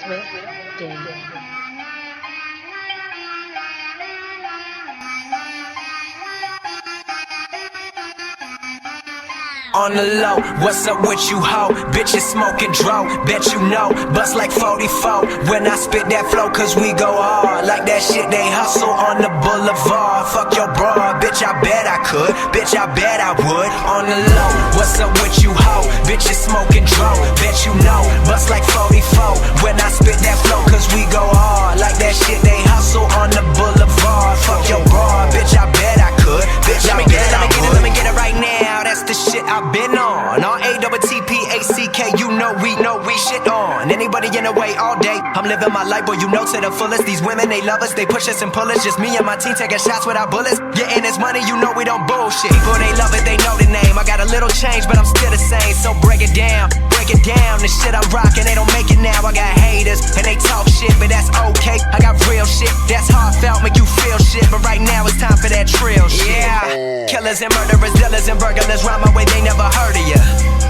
On the low, what's up with you, ho? Bitches smoking dro, bet you know. Bust like 44 when I spit that flow, cause we go hard. Like that shit they hustle on the boulevard. Fuck your broad, bitch, I bet I could. Bitch, I bet I would. On the low, what's up with you, ho? Bitches smoking dro, bet you know. Bust like 44 when I spit that flow, cause we go hard. Like that shit they hustle on the boulevard. Fuck your broad, bitch, I bet I could. Bitch, I bet I would. Let me get it right now, that's the shit I've been on. R-A-T-T-P-A-C-K, you know we shit on. Anybody in the way all day, I'm living my life, boy, you know to the fullest. These women, they love us, they push us and pull us. Just me and my team taking shots without bullets. Getting this money, you know we don't bullshit. People, they love it, they know the name. I got a little change, but I'm still the same. So break it down, the shit I'm rocking, they don't make it now. I got haters, and they talk shit, but that's okay. I got real shit, that's heartfelt, make you feel shit. But right now it's time for that trill shit. Yeah, killers and murderers, dealers and burglars rhyme my way, they never heard of ya.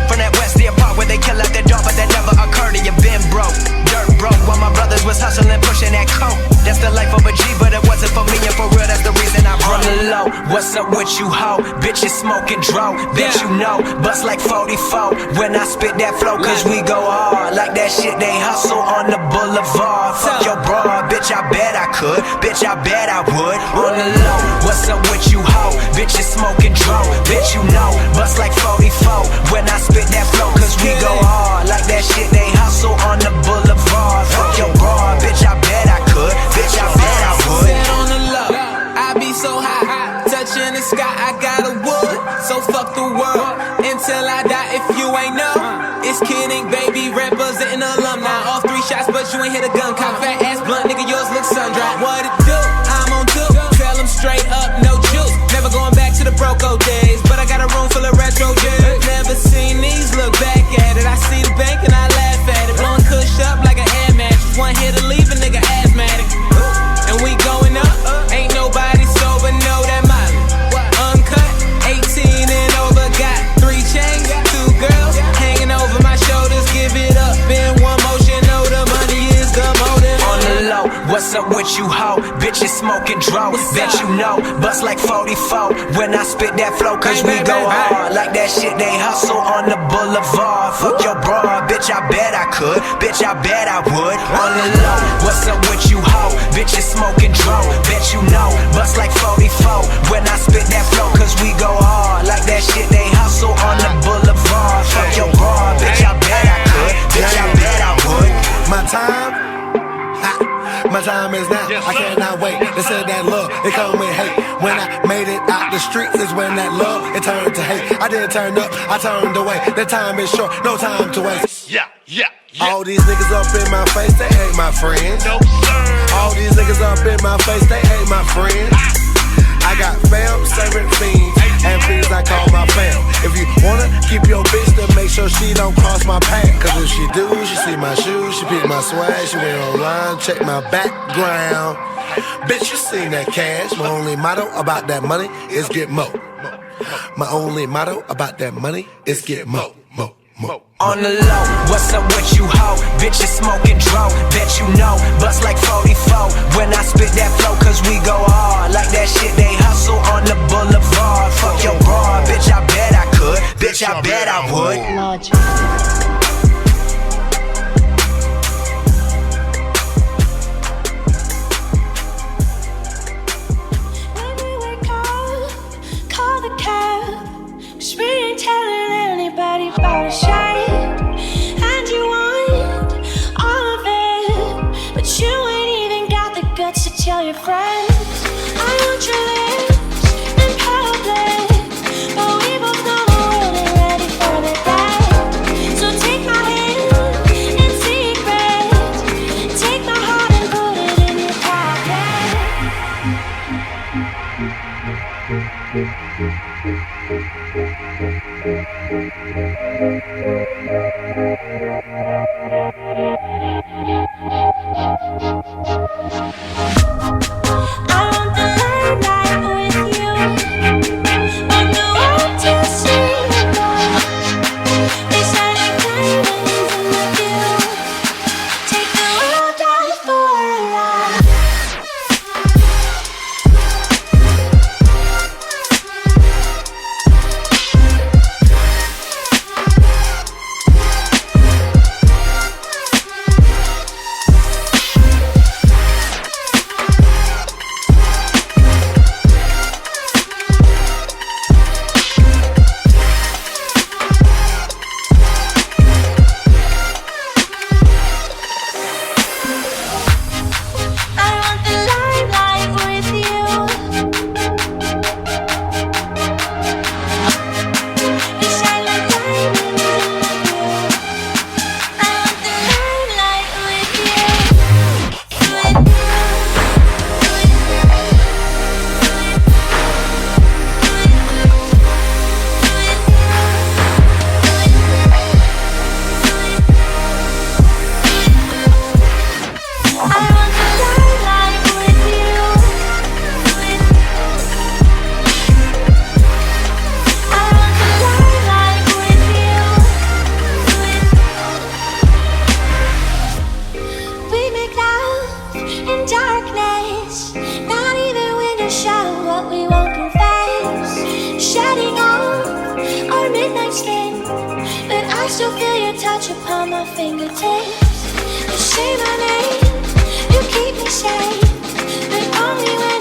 From that Westia Park where they kill out their dog, but that never occurred to you. Been broke, dirt broke, while my brothers was hustling, pushing that coke. That's the life of a G, but it wasn't for me, and for real, that's the reason I broke. On the low, what's up with you, ho? Bitches smoking dro, bet you know. Bust like 44 when I spit that flow, cause we go hard. Like that shit they hustle on the boulevard. Fuck your broad, bitch, I bet I could. Bitch, I bet I would. On the low, what's up with you, ho? Bitches smoking dro, bet you know. Bust like 44 when I spit that flow, cause we go hard. Like that shit they hustle on the boulevard. Fuck your broad, bitch, I bet I could. Bitch, I bet I would. Set on the low, I be so high, touching the sky, I got a wood. So fuck the world, until I die. If you ain't know, it's kidding, baby, representing alumni. Off 3 shots, but you ain't hit a gun. Cock fat ass blunt, nigga, yours look sun-dried. What it do? I'm on 2, tell them straight up, no juice. Never going back to the broke days, but I got a room full of retro dudes. Never seen these, look back at it. I see the bank and I laugh at it. Blowing kush up like an air mattress. One hit to leave a nigga asthmatic. And we going up, ain't nobody sober, know that mileage. Uncut, 18 and over, got 3 chains, 2 girls hanging over my shoulders. Give it up in one motion, know the money is the motive. On the low, what's up with you, ho? Bitches smoking dro, bet you know. Bust like 44 when I spit that flow, cause we go hard. Like that shit they hustle on the boulevard. Fuck your broad, bitch, I bet I could. Bitch, I bet I would. On the low, what's up with you, ho? Bitches smoking dro, bet you know. Bust like 44 when I spit that flow, cause we go hard. Like that shit they hustle on the boulevard. Fuck your broad, bitch, I bet I could. Bitch, I bet I would. My time is now, I cannot wait. They said that love, it come with hate. When I made it out the streets is when that love, it turned to hate. I didn't turn up, I turned away. The time is short, no time to waste. Yeah. All these niggas up in my face, they ain't my friends. No, sir. All these niggas up in my face, they ain't my friends. I got fam, serving fiends, and fiends I call my fam. If you wanna keep your bitch, then make sure she don't cross my path. Cause if she do, she see my shoes, she pick my swag, she went online, check my background. Bitch, you seen that cash. My only motto about that money is get mo. My only motto about that money is get mo. On the low, what's up with you, ho? Bitches smoking dro, bet you know. Bust like 44 when I spit that flow, cause we go hard. Like that shit they hustle on the boulevard. Fuck your broad, bitch, I bet I could. Bitch, I bet I would. About a shot, and you want all of it, but you ain't even got the guts to tell your friends. I want your lips in public, but we both know the world ain't ready for the day. So take my hand in secret, take my heart and put it in your Take the still feel your touch upon my fingertips. You say my name, you keep me safe, but only when